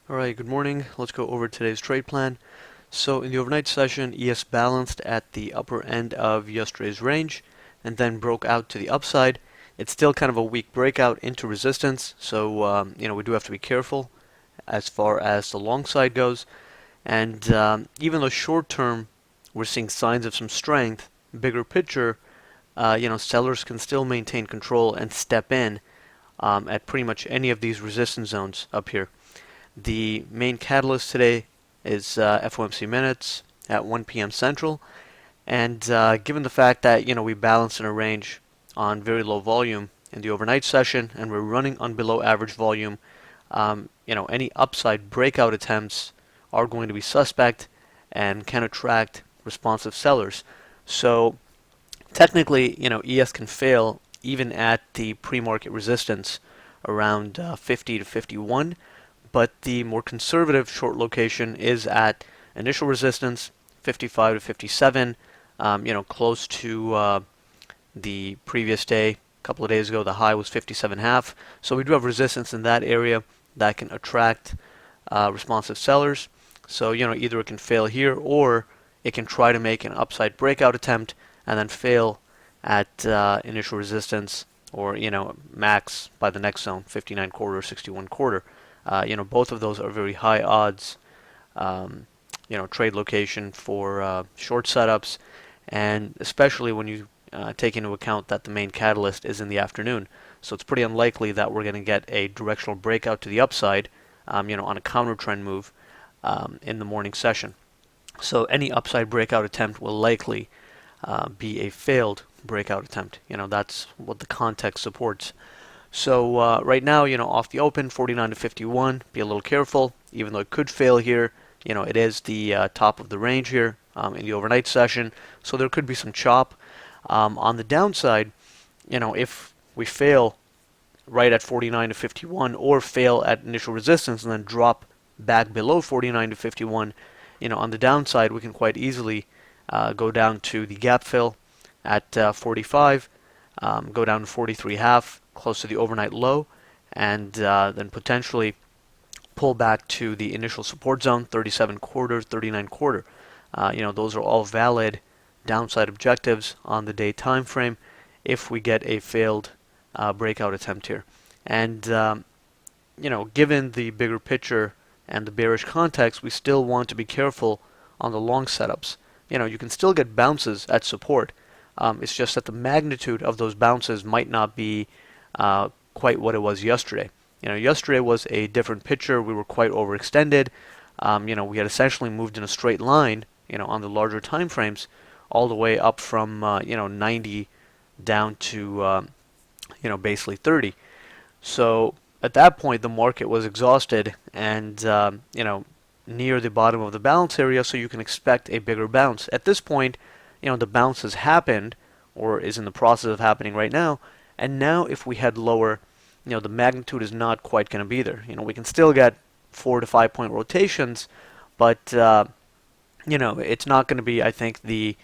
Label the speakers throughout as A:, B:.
A: Alright, good morning. Let's go over today's trade plan. So in the overnight session, ES balanced at the upper end of yesterday's range and then broke out to the upside. It's still kind of a weak breakout into resistance, so we do have to be careful as far as the long side goes. And even though short term we're seeing signs of some strength, bigger picture, sellers can still maintain control and step in at pretty much any of these resistance zones up here. The main catalyst today is FOMC minutes at 1 p.m. Central, and given the fact that we balanced in a range on very low volume in the overnight session, and we're running on below average volume, any upside breakout attempts are going to be suspect and can attract responsive sellers. So technically, ES can fail even at the pre-market resistance around 50 to 51. But the more conservative short location is at initial resistance 55 to 57, close to the previous day. A couple of days ago, the high was 57.5. So we do have resistance in that area that can attract responsive sellers. So either it can fail here or it can try to make an upside breakout attempt and then fail at initial resistance or max by the next zone, 59 quarter or 61 quarter. Both of those are very high odds, trade location for short setups, and especially when you take into account that the main catalyst is in the afternoon. So it's pretty unlikely that we're going to get a directional breakout to the upside, on a counter trend move in the morning session. So any upside breakout attempt will likely be a failed breakout attempt. That's what the context supports. So right now, off the open, 49 to 51. Be a little careful, even though it could fail here. It is the top of the range here in the overnight session, so there could be some chop. On the downside, if we fail right at 49 to 51 or fail at initial resistance and then drop back below 49 to 51, on the downside, we can quite easily go down to the gap fill at 45, go down to 43.5. Close to the overnight low, and then potentially pull back to the initial support zone, 37 quarter, 39 quarter. Those are all valid downside objectives on the day time frame if we get a failed breakout attempt here. And given the bigger picture and the bearish context, we still want to be careful on the long setups. You can still get bounces at support. It's just that the magnitude of those bounces might not be quite what it was yesterday. Yesterday was a different picture. We were quite overextended. We had essentially moved in a straight line, on the larger time frames, all the way up from 90 down to basically 30. So at that point, the market was exhausted and near the bottom of the balance area. So you can expect a bigger bounce. At this point, the bounce has happened or is in the process of happening right now. And now if we head lower, the magnitude is not quite going to be there. We can still get 4 to 5 point rotations, but it's not going to be, I think, the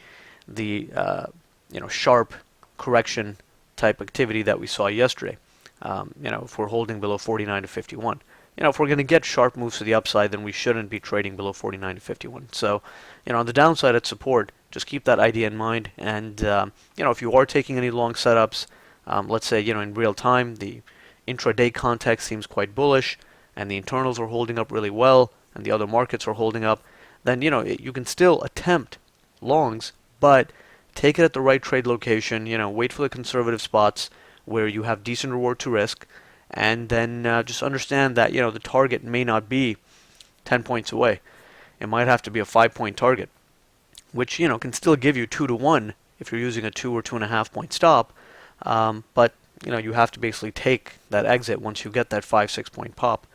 A: sharp correction type activity that we saw yesterday. If we're holding below 49 to 51. If we're going to get sharp moves to the upside, then we shouldn't be trading below 49 to 51. So, on the downside at support, just keep that idea in mind. And, if you are taking any long setups, let's say, in real time, the intraday context seems quite bullish, and the internals are holding up really well, and the other markets are holding up, then, you can still attempt longs, but take it at the right trade location, wait for the conservative spots where you have decent reward to risk, and then just understand that, the target may not be 10 points away. It might have to be a 5-point target, which, can still give you 2 to 1 if you're using a 2 or 2.5 point stop. But you have to basically take that exit once you get that 5-6 point pop.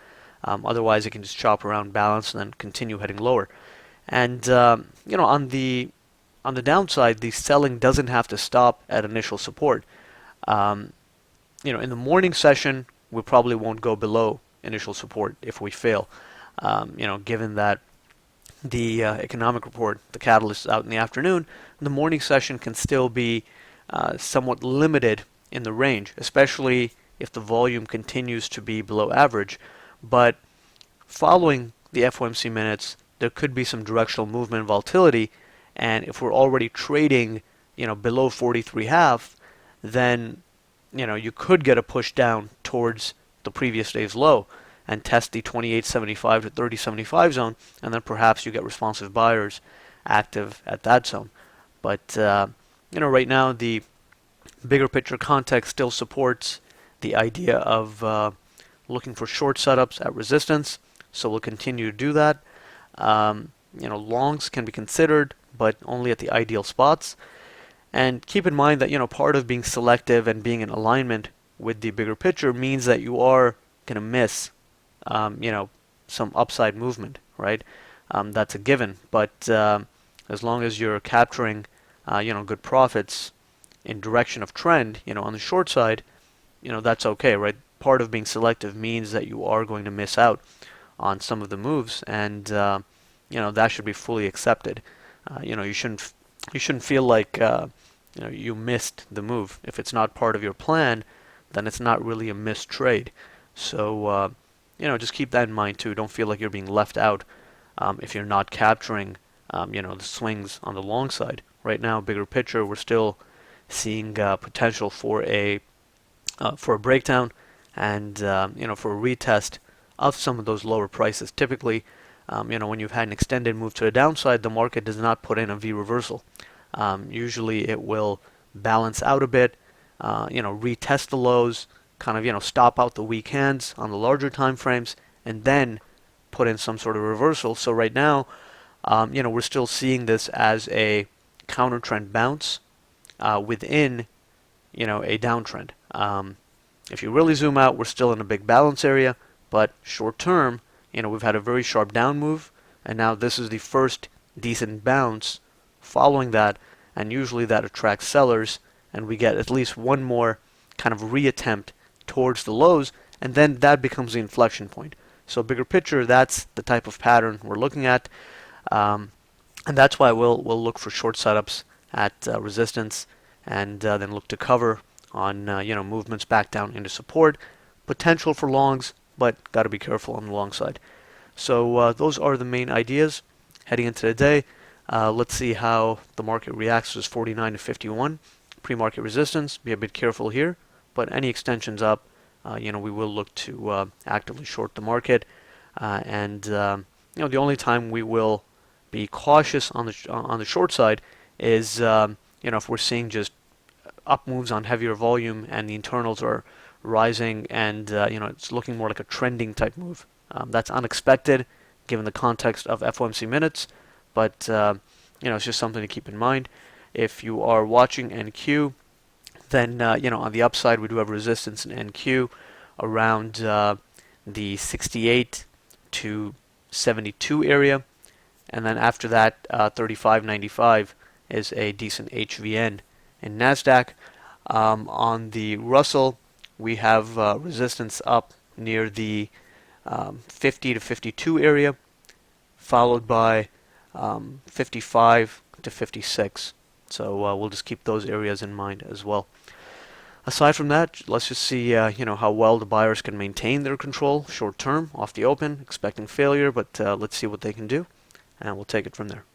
A: Otherwise, it can just chop around balance and then continue heading lower. And on the downside, the selling doesn't have to stop at initial support. In the morning session, we probably won't go below initial support if we fail. Given that the economic report, the catalyst is out in the afternoon, the morning session can still be somewhat limited in the range, especially if the volume continues to be below average. But following the FOMC minutes, there could be some directional movement volatility, and if we're already trading, below 43.5, then, you could get a push down towards the previous day's low and test the 28.75 to 30.75 zone, and then perhaps you get responsive buyers active at that zone. But, right now the bigger picture context still supports the idea of looking for short setups at resistance, so we'll continue to do that. Longs can be considered, but only at the ideal spots. And keep in mind that, part of being selective and being in alignment with the bigger picture means that you are going to miss, some upside movement, right? That's a given. But as long as you're capturing, good profits in direction of trend, on the short side, that's okay, right? Part of being selective means that you are going to miss out on some of the moves, and that should be fully accepted. You shouldn't feel like you missed the move. If it's not part of your plan, then it's not really a missed trade. So just keep that in mind too. Don't feel like you're being left out if you're not capturing the swings on the long side. Right now, bigger picture, we're still seeing potential for a breakdown and for a retest of some of those lower prices. Typically, when you've had an extended move to the downside, the market does not put in a V reversal. Usually it will balance out a bit, retest the lows, kind of, stop out the weak hands on the larger time frames, and then put in some sort of reversal. So right now, we're still seeing this as a counter trend bounce within, a downtrend. If you really zoom out, we're still in a big balance area, but short term, we've had a very sharp down move, and now this is the first decent bounce following that, and usually that attracts sellers, and we get at least one more kind of reattempt towards the lows, and then that becomes the inflection point. So bigger picture, that's the type of pattern we're looking at, and that's why we'll look for short setups at resistance, and then look to cover on movements back down into support. Potential for longs, but got to be careful on the long side. So those are the main ideas heading into the day. Let's see how the market reacts to this 49 to 51 pre-market resistance. Be a bit careful here, but any extensions up, we will look to actively short the market. And the only time we will be cautious on the short side is if we're seeing just up moves on heavier volume and the internals are rising, and it's looking more like a trending type move. That's unexpected given the context of FOMC minutes, but it's just something to keep in mind. If you are watching NQ, then on the upside we do have resistance in NQ around the 68 to 72 area, and then after that 35.95 is a decent HVN in Nasdaq. On the Russell, we have resistance up near the 50 to 52 area, followed by 55 to 56. So we'll just keep those areas in mind as well. Aside from that, let's just see how well the buyers can maintain their control short term off the open, expecting failure, but let's see what they can do, and we'll take it from there.